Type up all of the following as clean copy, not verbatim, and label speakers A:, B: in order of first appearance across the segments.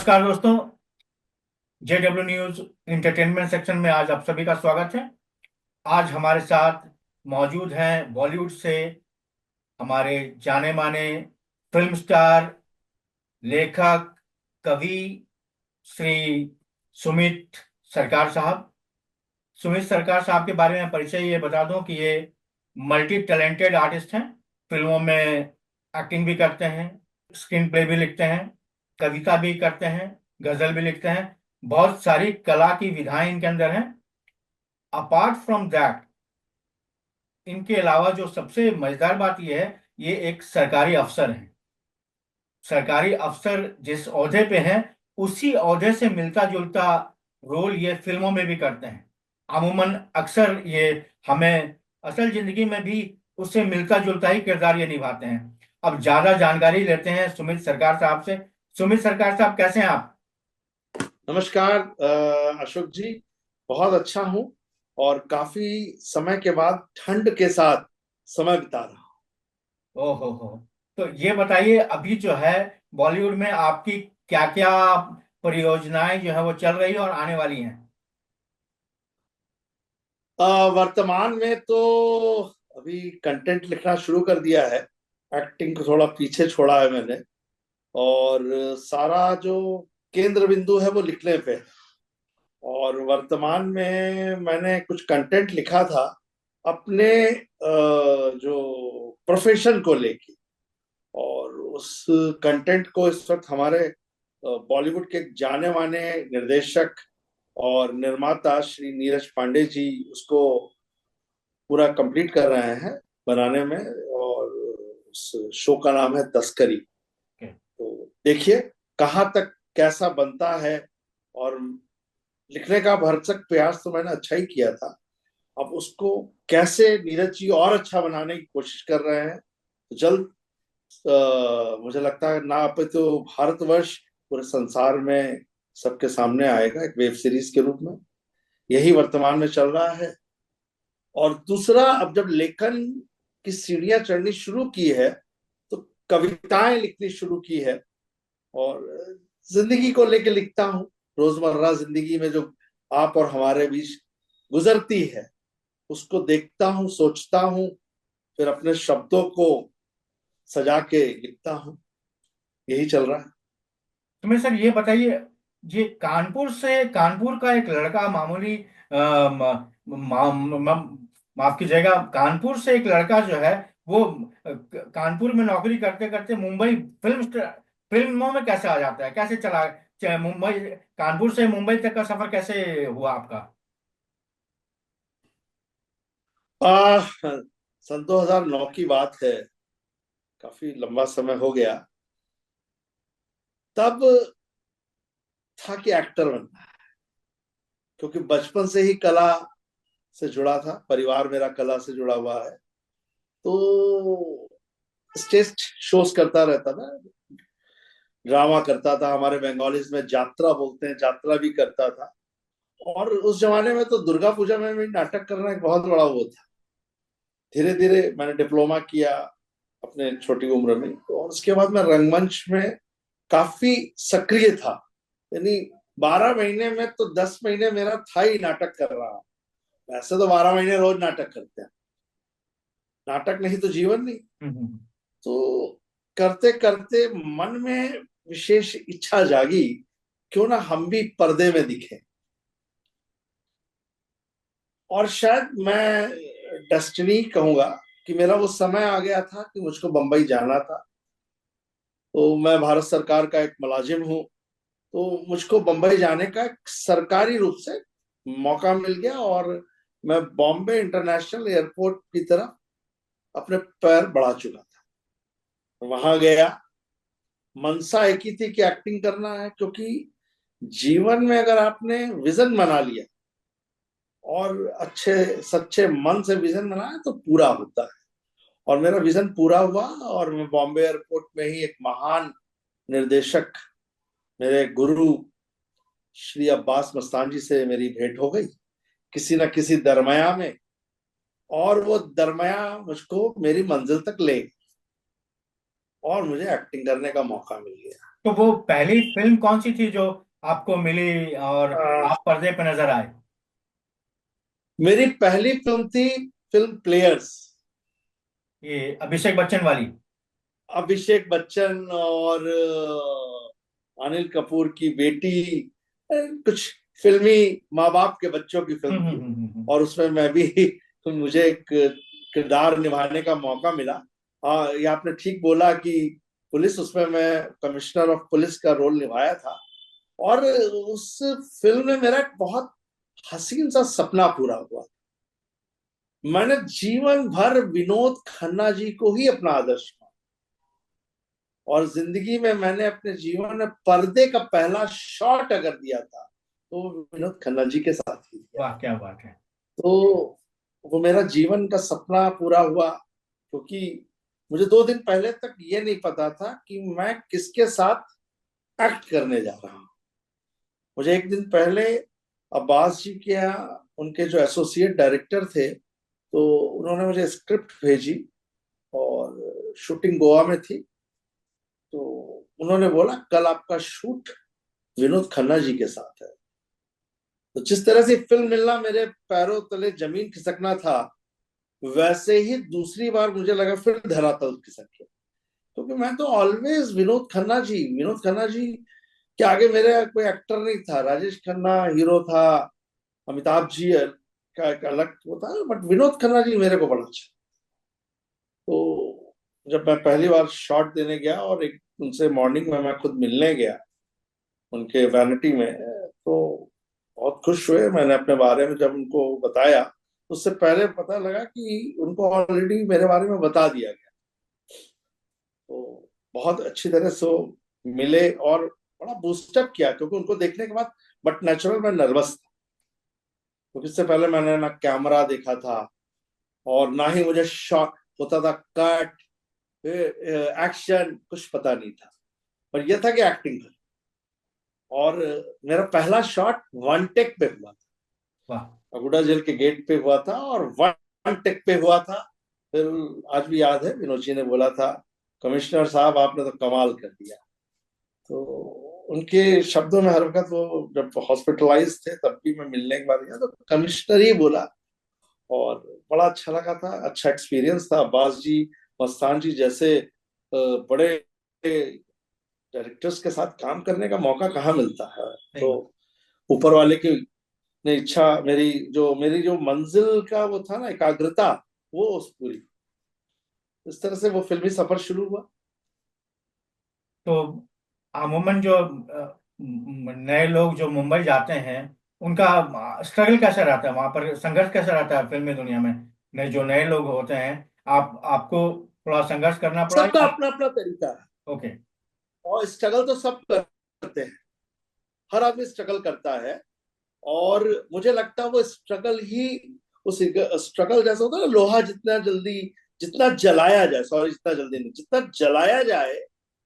A: नमस्कार दोस्तों। JW news entertainment section में आज आप सभी का स्वागत है। आज हमारे साथ मौजूद हैं बॉलीवुड से हमारे जाने माने फिल्म स्टार, लेखक, कवि श्री सुमित सरकार साहब। सुमित सरकार साहब के बारे में परिचय ये बता दूं कि ये मल्टी टैलेंटेड आर्टिस्ट हैं। फिल्मों में एक्टिंग भी करते हैं, स्क्रीन प्ले भी लिखते हैं, कविता भी करते हैं, गजल भी लिखते हैं। बहुत सारी कला की विधाएं इनके अंदर हैं। अपार्ट फ्रॉम दैट, इनके अलावा जो सबसे मजेदार बात यह है, ये एक सरकारी अफसर हैं। सरकारी अफसर जिस ओहदे पे हैं, उसी ओहदे से मिलता जुलता रोल ये फिल्मों में भी करते हैं। अमूमन अक्सर ये हमें असल जिंदगी में भी उससे मिलता जुलता ही किरदार ये निभाते हैं। अब ज्यादा जानकारी लेते हैं सुमित सरकार साहब से। सुमित सरकार साहब, कैसे हैं आप?
B: नमस्कार अशोक जी। बहुत अच्छा हूँ और काफी समय के बाद ठंड के साथ समय बिता रहा हूँ।
A: हो तो ये बताइए, अभी जो है बॉलीवुड में आपकी क्या क्या परियोजनाएं जो है वो चल रही है और आने वाली हैं?
B: वर्तमान में तो अभी कंटेंट लिखना शुरू कर दिया है। एक्टिंग को थोड़ा पीछे छोड़ा है मैंने। और सारा जो केंद्र बिंदु है वो लिखने पे है। और वर्तमान में मैंने कुछ कंटेंट लिखा था अपने जो प्रोफेशन को लेके। और उस कंटेंट को इस वक्त हमारे बॉलीवुड के जाने माने निर्देशक और निर्माता श्री नीरज पांडे जी उसको पूरा कंप्लीट कर रहे हैं बनाने में। और उस शो का नाम है तस्करी। तो देखिए कहाँ तक कैसा बनता है। और लिखने का भरसक प्रयास तो मैंने अच्छा ही किया था। अब उसको कैसे नीरज जी और अच्छा बनाने की कोशिश कर रहे हैं। तो जल्द मुझे लगता है ना पे तो भारतवर्ष पूरे संसार में सबके सामने आएगा एक वेब सीरीज के रूप में। यही वर्तमान में चल रहा है। और दूसरा, अब जब लेखन की सीढ़ियां चढ़नी शुरू की है तो कविताएं लिखनी शुरू की है। और जिंदगी को लेके लिखता हूँ। रोजमर्रा जिंदगी में जो आप और हमारे बीच गुजरती है उसको देखता हूँ, सोचता हूँ, फिर अपने शब्दों को सजा के लिखता हूँ। यही चल रहा है।
A: तो मैं सर ये बताइए, ये कानपुर का एक लड़का मामूली माफ कीजिएगा, कानपुर से एक लड़का जो है वो कानपुर में नौकरी करते करते मुंबई फिल्मों में कैसे आ जाता है, कैसे चला? मुंबई, कानपुर से मुंबई तक का सफर कैसे हुआ आपका?
B: आ, सन 2009 की बात है। काफी लंबा समय हो गया। तब था कि एक्टर बनना है, क्योंकि बचपन से ही कला से जुड़ा था। परिवार मेरा कला से जुड़ा हुआ है। तो स्टेज शोज करता रहता था, ड्रामा करता था। हमारे बंगालीज में जात्रा बोलते हैं, जात्रा भी करता था। और उस जमाने में तो दुर्गा पूजा में भी नाटक करना एक बहुत बड़ा वो था। धीरे धीरे मैंने डिप्लोमा किया अपने छोटी उम्र में। और उसके बाद मैं रंगमंच में काफी सक्रिय था। यानी 12 महीने में तो 10 महीने मेरा था ही नाटक कर रहा। वैसे तो 12 महीने रोज नाटक करते हैं। नाटक नहीं तो जीवन नहीं।
A: हम्म।
B: तो करते करते मन में विशेष इच्छा जागी, क्यों ना हम भी पर्दे में दिखे। और शायद मैं डेस्टिनी कहूंगा कि मेरा वो समय आ गया था कि मुझको बंबई जाना था। तो मैं भारत सरकार का एक मुलाजिम हूँ। तो मुझको बंबई जाने का एक सरकारी रूप से मौका मिल गया। और मैं बॉम्बे इंटरनेशनल एयरपोर्ट की तरफ अपने पैर बढ़ा चुका था। वहां गया। मनसा एक ही थी कि एक्टिंग करना है, क्योंकि जीवन में अगर आपने विजन बना लिया और अच्छे सच्चे मन से विजन बनाया तो पूरा होता है। और मेरा विजन पूरा हुआ। और मैं बॉम्बे एयरपोर्ट में ही एक महान निर्देशक, मेरे गुरु श्री अब्बास मस्तान जी से मेरी भेंट हो गई किसी न किसी दरमया में। और वो दरमया मुझको मेरी मंजिल तक ले गई। और मुझे एक्टिंग करने का मौका मिल गया।
A: तो वो पहली फिल्म कौन सी थी जो आपको मिली और
B: आ,
A: आप पर्दे पे नजर आए?
B: मेरी पहली फिल्म थी फिल्म प्लेयर्स।
A: ये अभिषेक बच्चन वाली?
B: अभिषेक बच्चन और अनिल कपूर की बेटी, कुछ फिल्मी माँ बाप के बच्चों की फिल्म थी। और उसमें मैं भी तो मुझे एक किरदार निभाने का मौका मिला। हाँ, ये आपने ठीक बोला कि पुलिस, उसमें मैं कमिश्नर ऑफ पुलिस का रोल निभाया था। और उस फिल्म में मेरा एक बहुत हसीन सा सपना पूरा हुआ। मैंने जीवन भर विनोद खन्ना जी को ही अपना आदर्श माना, और जिंदगी में मैंने अपने जीवन में पर्दे का पहला शॉट अगर दिया था तो वो विनोद खन्ना जी के साथ ही दिया।
A: वाह क्या बात है।
B: तो वो मेरा जीवन का सपना पूरा हुआ, क्योंकि मुझे 2 दिन पहले तक ये नहीं पता था कि मैं किसके साथ एक्ट करने जा रहा हूँ। मुझे एक दिन पहले अब्बास जी के यहाँ उनके जो एसोसिएट डायरेक्टर थे, तो उन्होंने मुझे स्क्रिप्ट भेजी, और शूटिंग गोवा में थी। तो उन्होंने बोला कल आपका शूट विनोद खन्ना जी के साथ है। तो जिस तरह से फिल्म मिलना मेरे पैरों तले जमीन खिसकना था, वैसे ही दूसरी बार मुझे लगा फिर धरातल खिसक गया। क्योंकि मैं तो ऑलवेज विनोद खन्ना जी के आगे मेरे कोई एक्टर नहीं था। राजेश खन्ना हीरो था, अमिताभ जी का एक अलग वो था, बट विनोद खन्ना जी मेरे को बड़ा अच्छा। तो जब मैं पहली बार शॉट देने गया और एक उनसे मॉर्निंग में मैं खुद मिलने गया उनके वैनिटी में, तो बहुत खुश हुए। मैंने अपने बारे में जब उनको बताया, उससे पहले पता लगा कि उनको ऑलरेडी मेरे बारे में बता दिया गया। तो बहुत अच्छी तरह से वो मिले और बड़ा बूस्टअप किया, क्योंकि उनको देखने के बाद, बट नेचुरल मैं नर्वस था, क्योंकि इससे पहले मैंने ना कैमरा देखा था और ना ही मुझे शॉट होता था, कट एक्शन कुछ पता नहीं था। पर यह था कि एक्टिंग कर। और मेरा पहला शॉट वन टेक पे हुआ था।
A: वाह।
B: अगुड़ा जेल के गेट पे हुआ था और वन टेक पे हुआ था। फिर आज भी याद है, विनोद जी ने बोला था, कमिश्नर साहब आपने तो कमाल कर दिया। तो उनके शब्दों में हर वक्त, वो जब हॉस्पिटलाइज थे तब भी मैं मिलने के बाद गया तो कमिश्नर ही बोला। और बड़ा अच्छा लगा था, अच्छा एक्सपीरियंस था। अब्बास जी, मस्तान जी जैसे बड़े डायरेक्टर्स के साथ काम करने का मौका कहाँ मिलता है।
A: सही
B: तो
A: बात।
B: ऊपर वाले की ने इच्छा, मेरी जो मंजिल का वो था ना, एकाग्रता, वो उस पूरी, इस तरह से वो फिल्मी सफर शुरू हुआ।
A: तो अमूमन जो नए लोग जो मुंबई जाते हैं, उनका स्ट्रगल कैसा रहता है वहां पर, संघर्ष कैसा रहता है फिल्मी दुनिया में? नए जो नए लोग होते हैं, आपको थोड़ा संघर्ष करना पड़ा
B: सबका
A: या?
B: अपना अपना तरीका है,
A: ओके।
B: और स्ट्रगल तो सब करते हैं, हर आदमी स्ट्रगल करता है। और मुझे लगता है वो स्ट्रगल ही, उस स्ट्रगल जैसा होता है ना, लोहा जितना जल्दी, जितना जलाया जाए, सॉरी जितना जल्दी नहीं, जितना जलाया जाए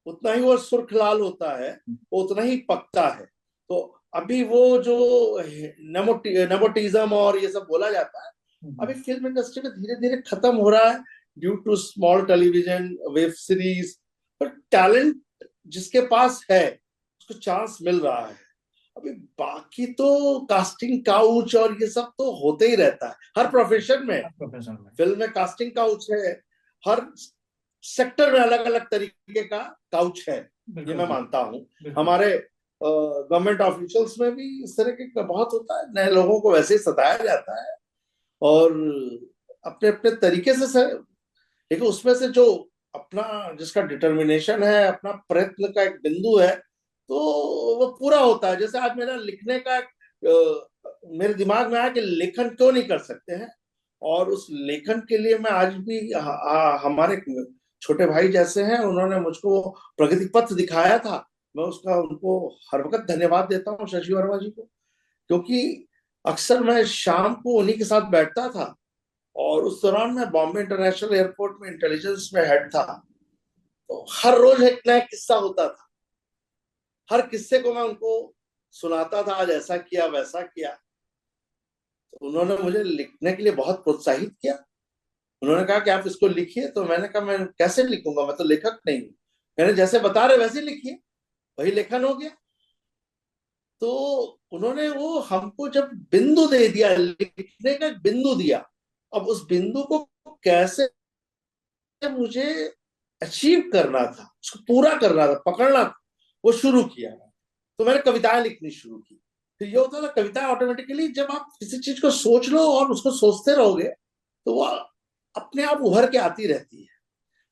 B: उतना ही वो सुर्ख लाल होता है, वो उतना ही पकता है। तो अभी वो जो नेपोटिज्म और ये सब बोला जाता है, अभी फिल्म इंडस्ट्री में धीरे धीरे खत्म हो रहा है, due to small television, web series. पर टैलेंट जिसके पास है उसको चांस मिल रहा है। अभी बाकी तो कास्टिंग काउच और ये सब तो होते ही रहता है हर प्रोफेशन में।
A: प्रोफेशनल में।
B: फिल्म में कास्टिंग काउच है, हर सेक्टर में अलग अलग तरीके का काउच है, ये
A: बिल्कुल
B: मैं
A: बिल्कुल।
B: मानता हूँ।
A: बिल्कुल।
B: हमारे गवर्नमेंट ऑफिशियल्स में भी इस तरह के बहुत होता है, नए लोगों को वैसे ही सताया जाता है, और अपने अपने तरीके से लेकिन उसमें से जो अपना, जिसका डिटर्मिनेशन है, अपना प्रयत्न का एक बिंदु है, तो वो पूरा होता है। जैसे आज मेरा लिखने का मेरे दिमाग में आया कि लेखन क्यों नहीं कर सकते हैं, और उस लेखन के लिए मैं आज भी हमारे छोटे भाई जैसे हैं, उन्होंने मुझको प्रगति पथ दिखाया था। मैं उसका उनको हर वक्त धन्यवाद देता हूँ, शशि वर्मा जी को। क्योंकि अक्सर मैं शाम को उन्हीं के साथ बैठता था, और उस दौरान मैं बॉम्बे इंटरनेशनल एयरपोर्ट में इंटेलिजेंस में हेड था। तो हर रोज एक नया किस्सा होता था, हर किस्से को मैं उनको सुनाता था, आज ऐसा किया वैसा किया। तो उन्होंने मुझे लिखने के लिए बहुत प्रोत्साहित किया। उन्होंने कहा कि आप इसको लिखिए, तो मैंने कहा मैं कैसे लिखूंगा, मैं तो लेखक नहीं हूँ। मैंने जैसे बता रहे वैसे लिखिए, वही लेखन हो गया। तो उन्होंने वो हमको जब बिंदु दे दिया, लिखने का एक बिंदु दिया, अब उस बिंदु को कैसे मुझे अचीव करना था, उसको पूरा करना था, पकड़ना था, वो शुरू किया। तो मैंने कविताएं लिखनी शुरू की। फिर ये होता था कविताएं ऑटोमेटिकली, जब आप किसी चीज को सोच लो और उसको सोचते रहोगे तो वो अपने आप उभर के आती रहती है।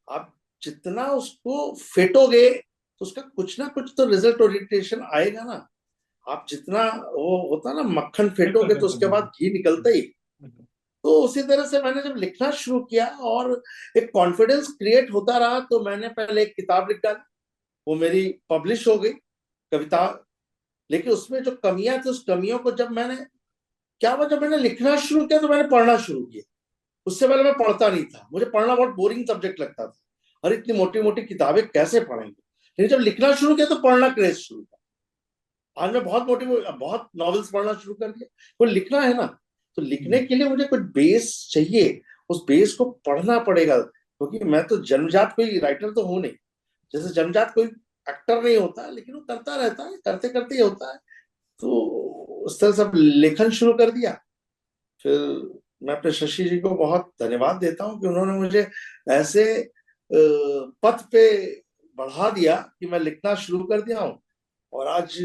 B: आप जितना उसको फेटोगे तो उसका कुछ ना कुछ तो रिजल्ट ओरिएंटेशन आएगा ना। आप जितना, वो होता ना, मक्खन
A: बिल्कुल
B: फेटोगे तो
A: बिल्कुल
B: उसके बाद
A: बिल्कुल
B: घी निकलता ही।
A: बिल्कुल।
B: तो उसी तरह से मैंने जब लिखना शुरू किया और एक कॉन्फिडेंस क्रिएट होता रहा, तो मैंने पहले एक किताब लिख डाली, वो मेरी पब्लिश हो गई कविता। लेकिन उसमें जो कमियां थी, उस कमियों को जब मैंने, क्या हुआ, जब मैंने लिखना शुरू किया तो मैंने पढ़ना शुरू किया। उससे पहले मैं पढ़ता नहीं था, मुझे पढ़ना बहुत बोरिंग सब्जेक्ट लगता था। अरे इतनी मोटी मोटी किताबें कैसे पढ़ेंगे। लेकिन जब लिखना शुरू किया तो पढ़ना क्रेज शुरू हुआ। आज मैं बहुत नॉवेल्स पढ़ना शुरू कर दिया। वो लिखना है ना, तो लिखने
A: हम्म,
B: के लिए मुझे कुछ बेस चाहिए। उस बेस को पढ़ना पड़ेगा, क्योंकि मैं तो जन्मजात कोई राइटर तो हूं नहीं। जैसे जन्मजात कोई एक्टर नहीं होता, लेकिन वो करता रहता है, करते करते ही होता है। तो उस तरह से लेखन शुरू कर दिया। फिर मैं अपने शशि जी को बहुत धन्यवाद देता हूँ कि उन्होंने मुझे ऐसे पथ पे बढ़ा दिया कि मैं लिखना शुरू कर दिया हूँ। और आज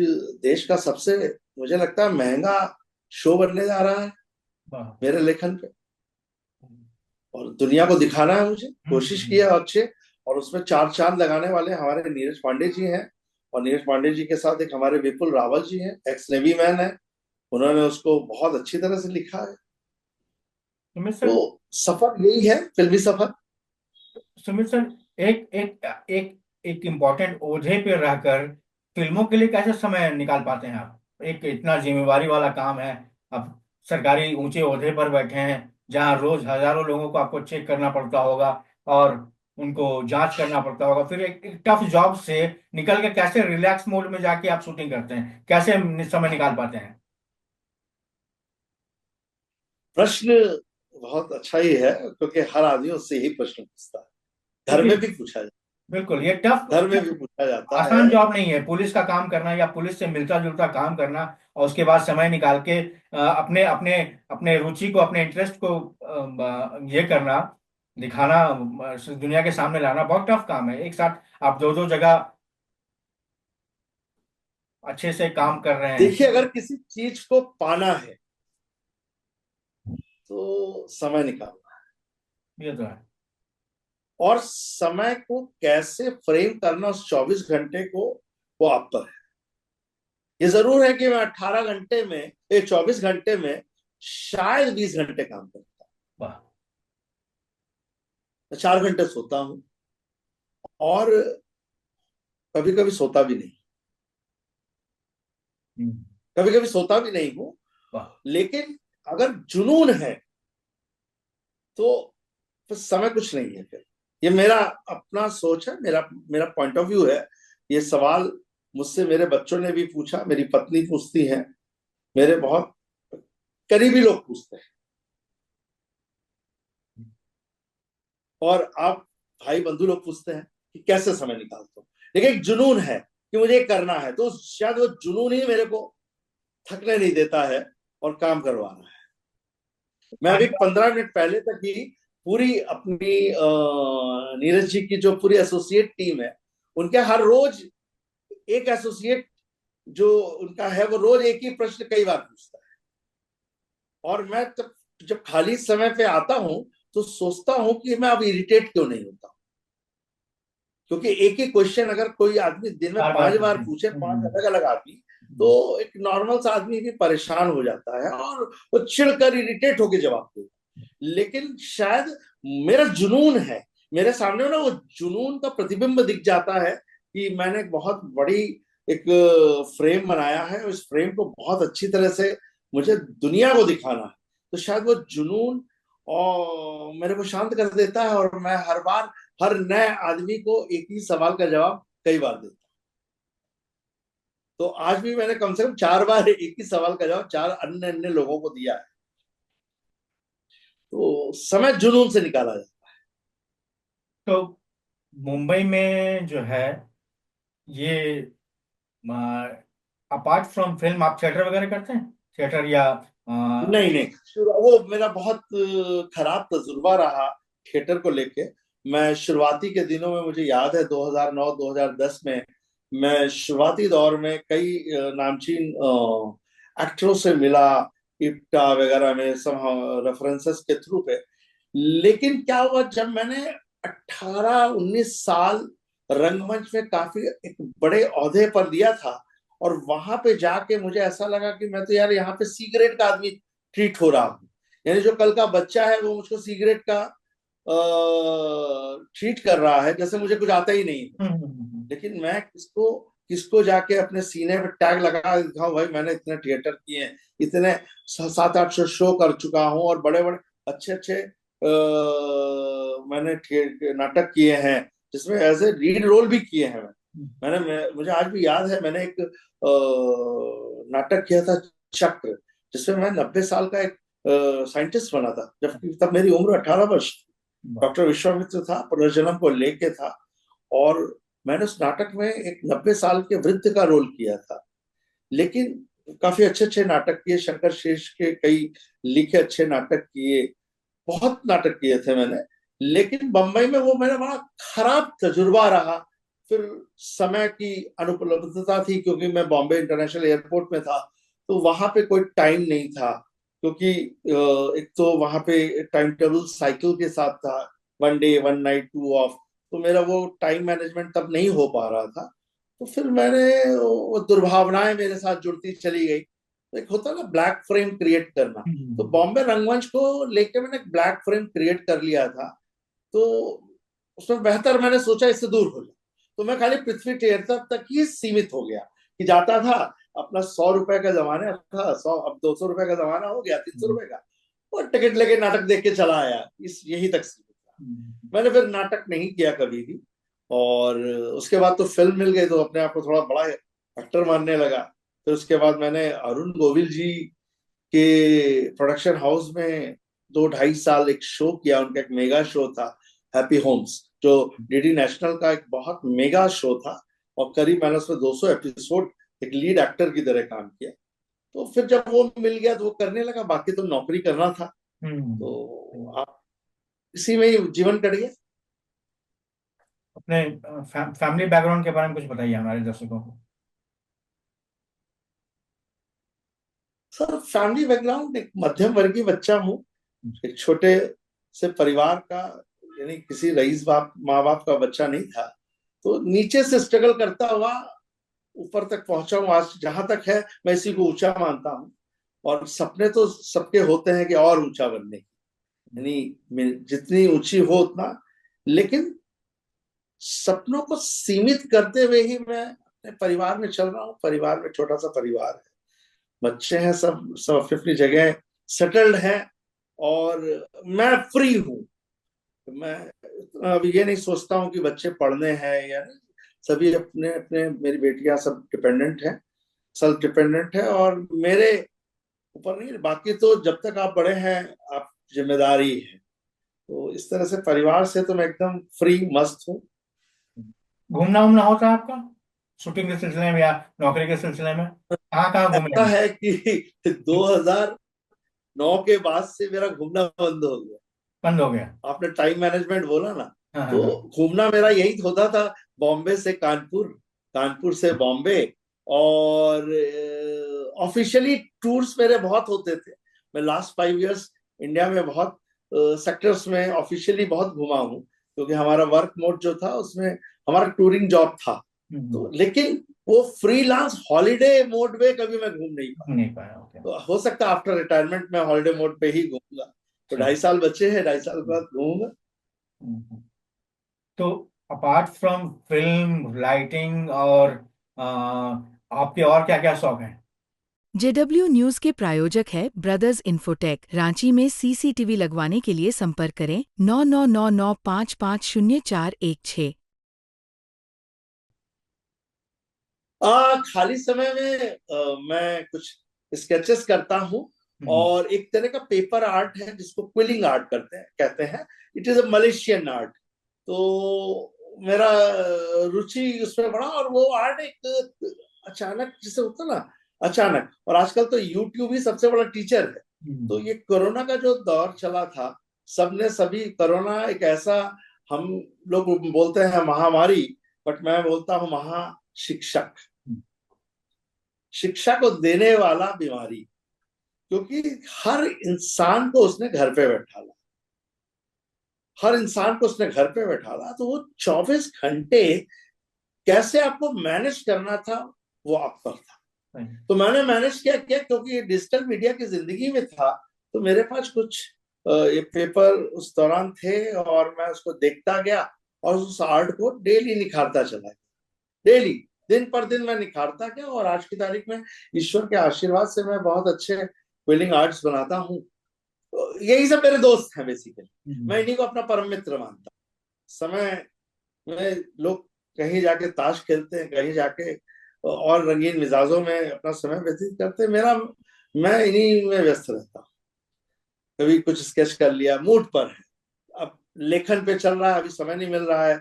B: देश का सबसे, मुझे लगता है, महंगा शो बनने जा रहा है
A: वाह।
B: मेरे लेखन पे। और दुनिया को दिखाना है, मुझे कोशिश की
A: हम्म।
B: है अच्छे। और उसमें चार चांद लगाने वाले हमारे नीरज पांडे जी हैं। और नीरज पांडे जी के साथ एक हमारे विपुल रावल जी हैं, एक्स नेवी मैन है। उन्होंने उसको बहुत अच्छी तरह से लिखा है।
A: सुमित
B: तो
A: सर,
B: सफर यही है, फिल्मी सफर।
A: सुमित सर, एक एक एक एक इम्पोर्टेंट ओझे पे रहकर फिल्मों के लिए कैसे समय निकाल पाते हैं आप? एक इतना जिम्मेवारी वाला काम है। आप सरकारी ऊंचे ओझे पर बैठे हैं, जहां रोज हजारों लोगों को आपको चेक करना पड़ता होगा और उनको जांच करना पड़ता होगा। फिर एक टफ जॉब से निकल के कैसे रिलैक्स मोड में जाके आप शूटिंग करते हैं, कैसे समय निकाल पाते हैं?
B: प्रश्न बहुत अच्छा ही है, क्योंकि हर आदमी उससे ही प्रश्न पूछता है। घर
A: देखिए,
B: में भी पूछा जाता
A: बिल्कुल ये टफ
B: है, घर में भी पूछा जाता है।
A: आसान जॉब नहीं है पुलिस का काम करना या पुलिस से मिलता जुलता काम करना, और उसके बाद समय निकाल के अपने अपने अपने रुचि को, अपने इंटरेस्ट को ये करना, दिखाना, दुनिया के सामने लाना बहुत टफ काम है। एक साथ आप दो दो जगह अच्छे से काम कर रहे हैं।
B: देखिए, अगर किसी चीज को पाना है तो समय निकालना है।
A: ये तो है।
B: और समय को कैसे फ्रेम करना उस 24 घंटे को, वो आप पर है। ये जरूर है कि मैं 18 घंटे में, ये 24 घंटे में शायद 20 घंटे काम करता हूँ।
A: वाह।
B: मैं 4 घंटे सोता हूँ, और कभी कभी सोता भी नहीं,
A: हम्म,
B: कभी कभी सोता भी नहीं हूँ।
A: वाह।
B: लेकिन अगर जुनून है तो फिर समय कुछ नहीं है फिर। ये मेरा अपना सोच है, मेरा मेरा पॉइंट ऑफ व्यू है। ये सवाल मुझसे मेरे बच्चों ने भी पूछा, मेरी पत्नी पूछती है, मेरे बहुत करीबी लोग पूछते हैं, और आप भाई बंधु लोग पूछते हैं कि कैसे समय निकालते हो। लेकिन एक जुनून है कि मुझे ये करना है, तो शायद वो जुनून ही मेरे को थकने नहीं देता है और काम करवा रहा है। मैं अभी 15 मिनट पहले तक ही पूरी अपनी नीरज जी की जो पूरी एसोसिएट टीम है, उनके हर रोज एक एसोसिएट जो उनका है, वो रोज एक ही प्रश्न कई बार पूछता है। और मैं जब जब खाली समय पे आता हूं तो सोचता हूं कि मैं अब इरिटेट क्यों नहीं होता। क्योंकि एक ही क्वेश्चन अगर कोई आदमी दिन में
A: बार बार
B: 5 बार
A: पूछें।
B: पूछे, 5 अलग अलग आदमी, तो
A: हम्म,
B: एक नॉर्मल सा आदमी भी परेशान हो जाता है और वो चिढ़कर इरिटेट होकर जवाब दे। लेकिन शायद मेरा जुनून है, मेरे सामने ना वो जुनून का प्रतिबिंब दिख जाता है कि मैंने एक बहुत बड़ी एक फ्रेम बनाया है, उस फ्रेम को बहुत अच्छी तरह से मुझे दुनिया को दिखाना है। तो शायद वो जुनून और मेरे को शांत कर देता है, और मैं हर बार हर नए आदमी को एक ही सवाल का जवाब कई बार देता हूँ। तो आज भी मैंने कम से कम 4 बार एक ही सवाल का जवाब 4 अन्य अन्य लोगों को दिया है। तो समय जुनून से निकाला जाए।
A: तो मुंबई में जो है ये, अपार्ट फ्रॉम फिल्म, आप थिएटर वगैरह करते हैं? थिएटर या
B: नहीं नहीं, वो मेरा बहुत खराब तजुर्बा रहा थिएटर को लेके। मैं शुरुआती के दिनों में, मुझे याद है 2009-2010 में, मैं शुरुआती दौर में कई नामचीन एक्टरों से मिला, इप्टा वगैरह में सब रेफरेंसेस के थ्रू पे। लेकिन क्या हुआ, जब मैंने 18-19 साल रंगमंच में काफी एक बड़े ओहदे पर दिया था, और वहां पे जाके मुझे ऐसा लगा कि मैं तो यार यहाँ पे सी ग्रेड का आदमी ट्रीट हो रहा हूँ। यानी जो कल का बच्चा है वो मुझको सी ग्रेड का ट्रीट कर रहा है जैसे मुझे कुछ आता ही नहीं है। लेकिन मैं किसको किसको जाके अपने सीने पे टैग लगा दिखाऊं, भाई मैंने इतने थिएटर किए हैं, इतने 700-800 शो कर चुका हूं, और बड़े बड़े अच्छे अच्छे मैंने नाटक किए हैं, जिसमें एज ए लीड रोल भी किए हैं। मुझे आज भी याद है, मैंने एक नाटक किया था, चक्र, जिसमें मैं 90 साल का एक साइंटिस्ट बना था, जबकि तब मेरी उम्र 18 वर्ष। डॉक्टर विश्वामित्र था, पुनर्जन्म को लेके था। और मैंने उस नाटक में एक 90 साल के वृद्ध का रोल किया था। लेकिन काफी अच्छे अच्छे नाटक किए, शंकर शेष के कई लिखे अच्छे नाटक किए, बहुत नाटक किए थे मैंने। लेकिन बंबई में वो मेरा बड़ा खराब तजुर्बा रहा। फिर समय की अनुपलब्धता थी, क्योंकि मैं बॉम्बे इंटरनेशनल एयरपोर्ट में था, तो वहां पे कोई टाइम नहीं था। क्योंकि एक तो वहां पे टाइम टेबल साइकिल के साथ था, 1 डे 1 नाइट 2 ऑफ। तो मेरा वो टाइम मैनेजमेंट तब नहीं हो पा रहा था। तो फिर मैंने, वो दुर्भावनाएं मेरे साथ जुड़ती चली गई। तो एक होता है ना ब्लैक फ्रेम क्रिएट करना, तो बॉम्बे रंगमंच को लेके मैंने एक ब्लैक फ्रेम क्रिएट कर लिया था। तो उसमें बेहतर मैंने सोचा इससे दूर हो जाए। तो मैं खाली पृथ्वी थिएटर तक ही सीमित हो गया, कि जाता था, अपना 100 रुपए का जमाना था, 100, अब 200 रुपए का जमाना हो गया, 300 रुपए का, और टिकट लेके नाटक देख के चला आया, इस यही तक सीमित था। मैंने फिर नाटक नहीं किया कभी भी। और उसके बाद तो फिल्म मिल गई, तो अपने आप को थोड़ा बड़ा एक्टर मानने लगा। फिर उसके बाद मैंने अरुण गोविल जी के प्रोडक्शन हाउस में 2-2.5 साल एक शो किया। उनका एक मेगा शो था, हैप्पी होम्स, जो डीडी नेशनल का एक बहुत मेगा शो था। और करीब मैंने उसमें 200 एपिसोड एक लीड एक्टर की तरह काम किया। तो फिर जब वो मिल गया तो वो करने लगा, बाकी तो नौकरी करना था। तो आप इसी में ही जीवन कट गया।
A: अपने फैमिली बैकग्राउंड के बारे में कुछ बताइए हमारे दर्शकों को।
B: सर, फैमिली बैकग्राउंड, एक मध्यम वर्गीय बच्चा हूँ, एक छोटे से परिवार का, यानी किसी रईस बाप माँ बाप का बच्चा नहीं था। तो नीचे से स्ट्रगल करता हुआ ऊपर तक पहुंचा हूँ आज, जहां तक है मैं इसी को ऊंचा मानता हूँ। और सपने तो सबके होते हैं कि और ऊंचा बनने की, यानी जितनी ऊंची हो उतना। लेकिन सपनों को सीमित करते हुए ही मैं अपने परिवार में चल रहा हूँ। परिवार में छोटा सा परिवार है, बच्चे हैं, सब सब अपनी अपनी जगह सेटल्ड हैं। और मैं फ्री हूँ। मैं अब ये नहीं सोचता हूँ कि बच्चे पढ़ने हैं या नहीं। सभी अपने अपने, मेरी बेटियां सब डिपेंडेंट हैं, सेल्फ डिपेंडेंट है, और मेरे ऊपर नहीं। बाकी तो जब तक आप बड़े हैं, आप जिम्मेदारी है। तो इस तरह से परिवार से तो मैं एकदम फ्री मस्त हूँ।
A: घूमना उमना होता है आपका, शूटिंग के सिलसिले में या नौकरी के सिलसिले में? कहाँ कहाँ घूमे
B: ऐसा
A: हैं?
B: है कि 2009 के बाद से मेरा घूमना बंद हो गया।
A: बंद हो गया?
B: आपने टाइम मैनेजमेंट बोला ना,
A: हाँ हाँ
B: तो
A: हाँ।
B: घूमना मेरा यही होता था, बॉम्बे से कानपुर, कानपुर से बॉम्बे। और ऑफिशियली टूर्स मेरे बहुत होते थे। मैं लास्ट 5 इयर्स इंडिया में बहुत सेक्टर्स में ऑफिशियली बहुत घुमा हूँ, क्योंकि हमारा वर्क मोड जो था उसमें हमारा टूरिंग जॉब था। तो लेकिन वो फ्रीलांस हॉलिडे मोड में कभी मैं घूम नहीं पाया।
A: घूम नहीं पाया, ओके।
B: तो हो सकता है आफ्टर रिटायरमेंट में हॉलिडे मोड पे ही घूमूंगा। तो
A: चलो।
B: 2.5 साल बचे हैं, 2.5 साल के बाद घूमूंगा।
A: हम्म। तो अपार्ट फ्रॉम फिल्म राइटिंग और आपके और क्या क्या शौक हैं?
C: जेडब्ल्यू न्यूज के प्रायोजक है ब्रदर्स इन्फोटेक। रांची में सीसीटीवी लगवाने के लिए संपर्क करें 9999550416।
B: खाली समय में मैं कुछ स्केचेस करता हूँ।
A: हम्म।
B: और एक तरह का पेपर आर्ट है जिसको क्विलिंग आर्ट कहते हैं। It is a Malaysian art. तो मेरा रुचि उसमें बढ़ा, और वो आर्ट एक अचानक, जिसे होता ना अचानक। और आजकल तो यूट्यूब ही सबसे बड़ा टीचर है। तो ये कोरोना का जो दौर चला था, सबने सभी, कोरोना एक ऐसा, हम लोग बोलते हैं महामारी, बट मैं बोलता हूं महा शिक्षक, शिक्षा को देने वाला बीमारी। क्योंकि हर इंसान को उसने घर पे बैठा ला, हर इंसान को उसने घर पे बैठा ला, तो वो 24 घंटे कैसे आपको मैनेज करना था, वो आप पर था। तो मैंने मैनेज किया क्या, क्योंकि ये डिजिटल मीडिया की जिंदगी में था, तो मेरे पास कुछ ये पेपर उस दौरान थे, और मैं उसको देखता गया और उस आर्ट को डेली निखारता चला गया। डेली, दिन पर दिन मैं निखारता गया, और आज की तारीख में ईश्वर के आशीर्वाद से मैं बहुत अच्छे क्विलिंग आर्ट्स बनाता हूँ। तो यही सब मेरे दोस्त हैं बेसिकली। मैं इन्हीं को अपना परम मित्र मानता हूँ। समय में लोग कहीं जाके ताश खेलते हैं, कहीं जाके और रंगीन मिजाजों में अपना समय व्यतीत करते हैं। मैं इन्हीं में व्यस्त रहता हूँ। कभी कुछ स्केच कर लिया, मूड पर है। अब लेखन पे चल रहा है, अभी समय नहीं मिल रहा है।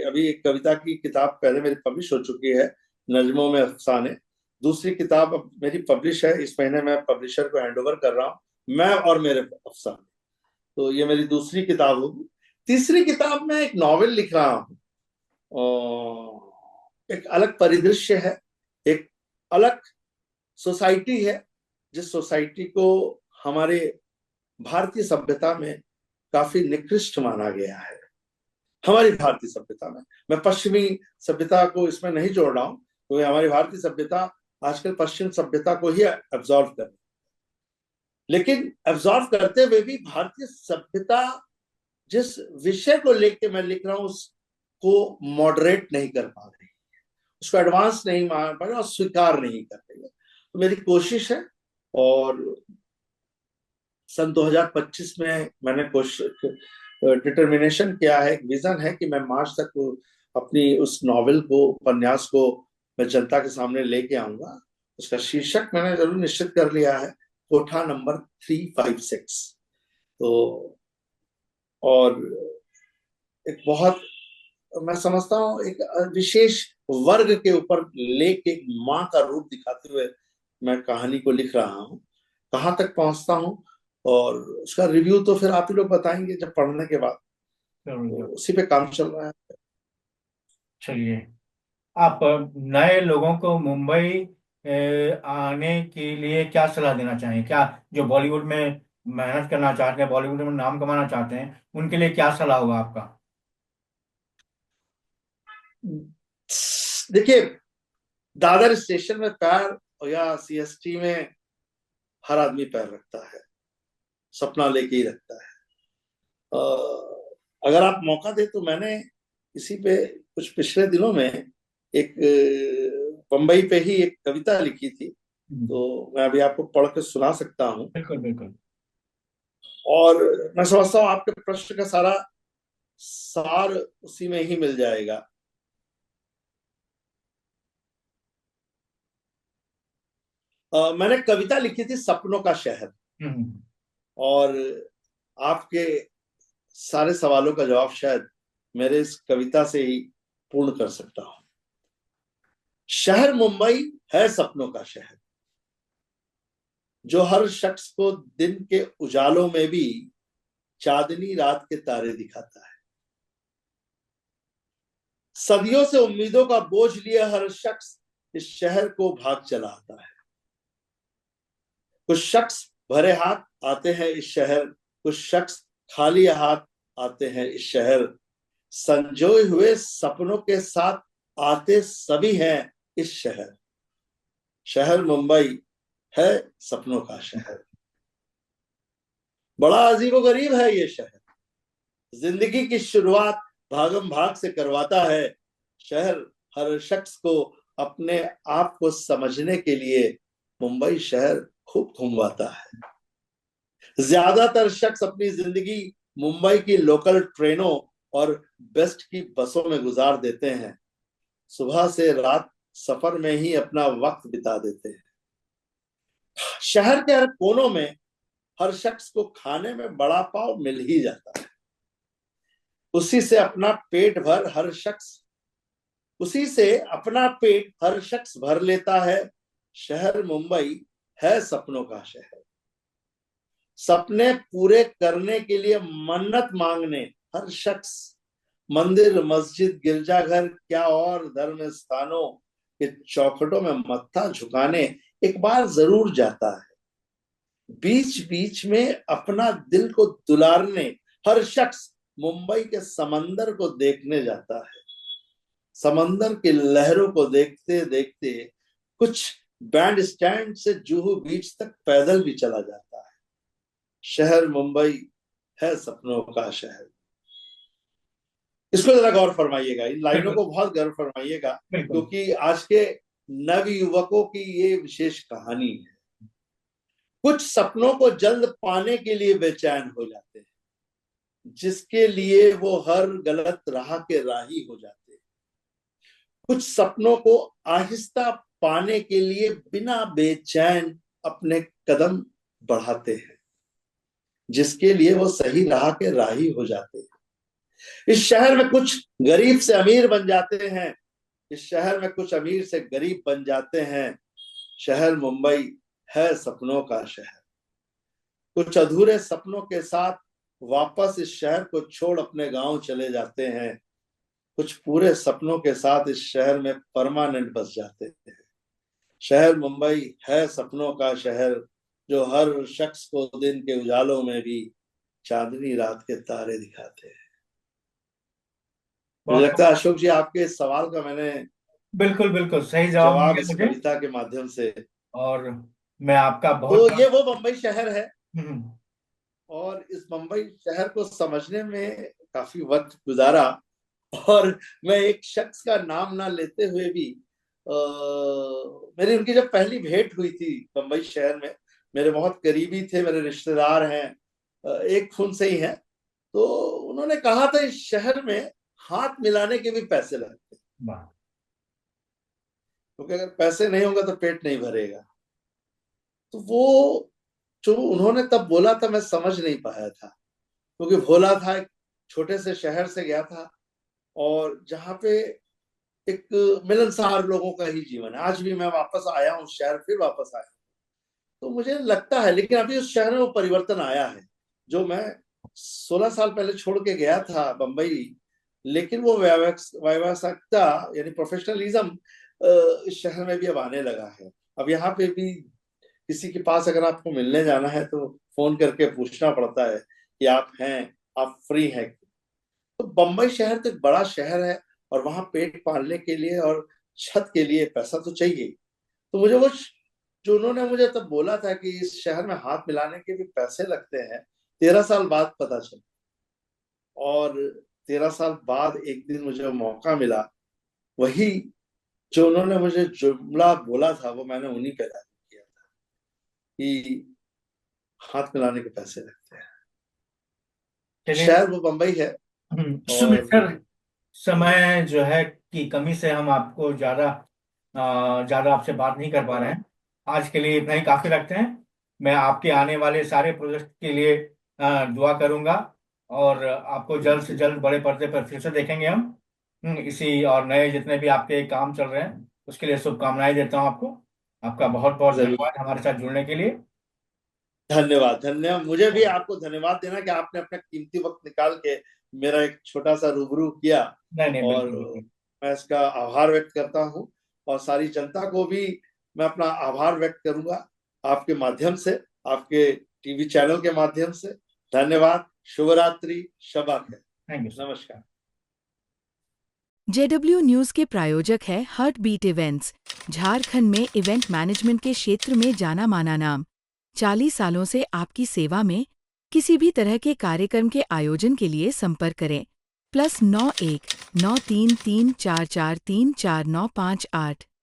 B: अभी एक कविता की किताब पहले मेरी पब्लिश हो चुकी है, नज्मों में अफसाने। दूसरी किताब अब मेरी पब्लिश है, इस महीने मैं पब्लिशर को हैंड ओवर कर रहा हूँ, मैं और मेरे अफसाने। तो ये मेरी दूसरी किताब होगी। तीसरी किताब में एक नॉवेल लिख रहा हूँ, एक अलग परिदृश्य है, एक अलग सोसाइटी है, जिस सोसाइटी को हमारे भारतीय सभ्यता में काफी निकृष्ट माना गया है। हमारी भारतीय सभ्यता में, मैं पश्चिमी सभ्यता को इसमें नहीं जोड़ रहा हूं, क्योंकि हमारी भारतीय सभ्यता आजकल पश्चिम सभ्यता को ही एब्जॉर्व कर रही है। लेकिन एब्जॉर्व करते हुए भी भारतीय सभ्यता जिस विषय को लेके मैं लिख रहा हूं, उसको मॉडरेट नहीं कर पा रही, उसको एडवांस नहीं मान पा रही और स्वीकार नहीं कर रही है। तो मेरी कोशिश है, और सन 2025 में मैंने कोशिश, डिटर्मिनेशन किया है, एक विजन है कि मैं मार्च तक अपनी उस नॉवेल को, उपन्यास को मैं जनता के सामने लेके आऊंगा। उसका शीर्षक मैंने जरूर निश्चित कर लिया है, कोठा नंबर 356। तो और एक बहुत, मैं समझता हूँ एक विशेष वर्ग के ऊपर लेके एक माँ का रूप दिखाते हुए मैं कहानी को लिख रहा हूँ। कहाँ तक पहुंचता हूँ और उसका रिव्यू तो फिर आप ही लोग बताएंगे जब पढ़ने के बाद। तो उसी पे काम चल रहा है।
A: चलिए, आप नए लोगों को मुंबई आने के लिए क्या सलाह देना चाहेंगे? क्या जो बॉलीवुड में मेहनत करना चाहते हैं, बॉलीवुड में नाम कमाना चाहते हैं, उनके लिए क्या सलाह होगा आपका?
B: देखिए, दादर स्टेशन में पैर, या सीएसटी में हर आदमी पैर रखता है, सपना लेके ही रखता है। अगर आप मौका दे तो मैंने इसी पे कुछ पिछले दिनों में एक बम्बई पे ही एक कविता लिखी थी, तो मैं अभी आपको पढ़ के सुना सकता हूँ।
A: बिल्कुल बिल्कुल।
B: और मैं समझता हूँ आपके प्रश्न का सारा सार उसी में ही मिल जाएगा। मैंने कविता लिखी थी सपनों का शहर, और आपके सारे सवालों का जवाब शायद मेरे इस कविता से ही पूर्ण कर सकता हूं। शहर मुंबई है सपनों का शहर, जो हर शख्स को दिन के उजालों में भी चांदनी रात के तारे दिखाता है। सदियों से उम्मीदों का बोझ लिए हर शख्स इस शहर को भाग चला आता है। कुछ शख्स भरे हाथ आते हैं इस शहर, कुछ शख्स खाली हाथ आते हैं इस शहर। संजोए हुए सपनों के साथ आते सभी हैं इस शहर। शहर मुंबई है सपनों का शहर। बड़ा अजीबोगरीब है ये शहर, जिंदगी की शुरुआत भागम भाग से करवाता है। शहर हर शख्स को अपने आप को समझने के लिए मुंबई शहर खूब घुमवाता है। ज्यादातर शख्स अपनी जिंदगी मुंबई की लोकल ट्रेनों और बेस्ट की बसों में गुजार देते हैं। सुबह से रात सफर में ही अपना वक्त बिता देते हैं। शहर के हर कोनों में हर शख्स को खाने में बड़ा पाव मिल ही जाता है। उसी से अपना पेट भर हर शख्स उसी से अपना पेट हर शख्स भर लेता है। शहर मुंबई है सपनों का शहर। सपने पूरे करने के लिए मन्नत मांगने हर शख्स मंदिर, मस्जिद, गिरजाघर, क्या और धर्म स्थानों के चौखटों में मत्था झुकाने एक बार जरूर जाता है। बीच बीच में अपना दिल को दुलारने हर शख्स मुंबई के समंदर को देखने जाता है। समंदर की लहरों को देखते देखते कुछ बैंड स्टैंड से जुहू बीच तक पैदल भी चला जाता है। शहर मुंबई है सपनों का शहर। इसको जरा गौर फरमाइएगा, इन लाइनों को बहुत गौर फरमाइएगा,
A: बिल्कुल।
B: क्योंकि आज के नव युवकों की ये विशेष कहानी है। कुछ सपनों को जल्द पाने के लिए बेचैन हो जाते हैं, जिसके लिए वो हर गलत राह के राही हो जाते हैं। कुछ सपनों को आहिस्ता पाने के लिए बिना बेचैन अपने कदम बढ़ाते हैं, जिसके लिए वो सही राह के राही हो जाते हैं। इस शहर में कुछ गरीब से अमीर बन जाते हैं। इस शहर में कुछ अमीर से गरीब बन जाते हैं। शहर मुंबई है सपनों का शहर। कुछ अधूरे सपनों के साथ वापस इस शहर को छोड़ अपने गांव चले जाते हैं। कुछ पूरे सपनों के साथ इस शहर में परमानेंट बस जाते हैं। शहर मुंबई है सपनों का शहर, जो हर शख्स को दिन के उजालों में भी चांदनी रात के तारे दिखाते हैं। मुझे
A: बहुत
B: लगता है अशोक जी, आपके इस सवाल का मैंने
A: बिल्कुल बिल्कुल सही जवाब मिल
B: जवाब
A: गया
B: इस
A: मुझे।
B: कविता के माध्यम से।
A: और मैं आपका बहुत
B: तो
A: बहुत
B: ये वो मुंबई शहर है,
A: हम्म,
B: और इस मुंबई शहर को समझने में काफी वक्त गुजारा। और मैं एक शख्स का नाम ना लेते हुए भी, मेरी उनकी जब पहली भेंट हुई थी मुंबई शहर में, मेरे बहुत करीबी थे, मेरे रिश्तेदार हैं, एक खून से ही हैं। तो उन्होंने कहा था इस शहर में हाथ मिलाने के भी पैसे लगते हैं,
A: वाह,
B: क्योंकि अगर पैसे नहीं होगा तो पेट नहीं भरेगा। तो वो जो उन्होंने तब बोला था, मैं समझ नहीं पाया था, क्योंकि भोला था, एक छोटे से शहर से गया था, और जहाँ पे एक मिलनसार लोगों का ही जीवन है। आज भी मैं वापस आया हूँ शहर, फिर वापस आया, तो मुझे लगता है, लेकिन अभी उस शहर में वो परिवर्तन आया है जो मैं 16 साल पहले छोड़ के गया था बंबई। लेकिन वो व्यावसायिकता यानी प्रोफेशनलिज्म इस शहर में भी अब आने लगा है। अब यहाँ पे भी किसी के पास अगर आपको मिलने जाना है तो फोन करके पूछना पड़ता है कि आप हैं, आप फ्री हैं। तो बंबई शहर तो एक बड़ा शहर है, और वहां पेट पालने के लिए और छत के लिए पैसा तो चाहिए। तो मुझे वो जो उन्होंने मुझे तब बोला था कि इस शहर में हाथ मिलाने के भी पैसे लगते हैं, 13 साल बाद पता चला। और 13 साल बाद एक दिन मुझे मौका मिला, वही जो उन्होंने मुझे जुमला बोला था वो मैंने उन्हीं पे लागू किया था कि हाथ मिलाने के पैसे लगते हैं।
A: चलिए।
B: शहर वो बंबई है।
A: सुमित
B: और
A: सर, समय जो है की कमी से हम आपको ज्यादा आपसे बात नहीं कर पा रहे हैं। आज के लिए इतना ही काफी रखते हैं। मैं आपके आने वाले सारे प्रोजेक्ट के लिए दुआ करूंगा, और आपको जल्द से जल्द बड़े पर्दे पर फिर से देखेंगे हम। इसी और नए जितने भी आपके काम चल रहे हैं उसके लिए शुभकामनाएं देता हूं आपको। आपका बहुत बहुत
B: जरूर,
A: धन्यवाद हमारे साथ जुड़ने के लिए।
B: धन्यवाद धन्यवाद। मुझे भी आपको धन्यवाद देना कि आपने अपना कीमती वक्त निकाल के मेरा एक छोटा सा रूबरू किया,
A: नहीं नहीं,
B: और
A: बिल्कुल बिल्कुल।
B: मैं इसका आभार व्यक्त करता हूँ। और सारी जनता को भी मैं अपना आभार व्यक्त करूंगा आपके माध्यम से, आपके टीवी चैनल के माध्यम से। धन्यवाद। शुभ रात्रि, शबा खैर।
A: Thank you sir.
B: नमस्कार।
C: JW न्यूज़ के प्रायोजक है हार्ट बीट इवेंट्स, झारखंड में इवेंट मैनेजमेंट के क्षेत्र में जाना माना नाम। 40 सालों से आपकी सेवा में। किसी भी तरह के कार्यक्रम के आयोजन के लिए संपर्क करें +91 933 443 4958।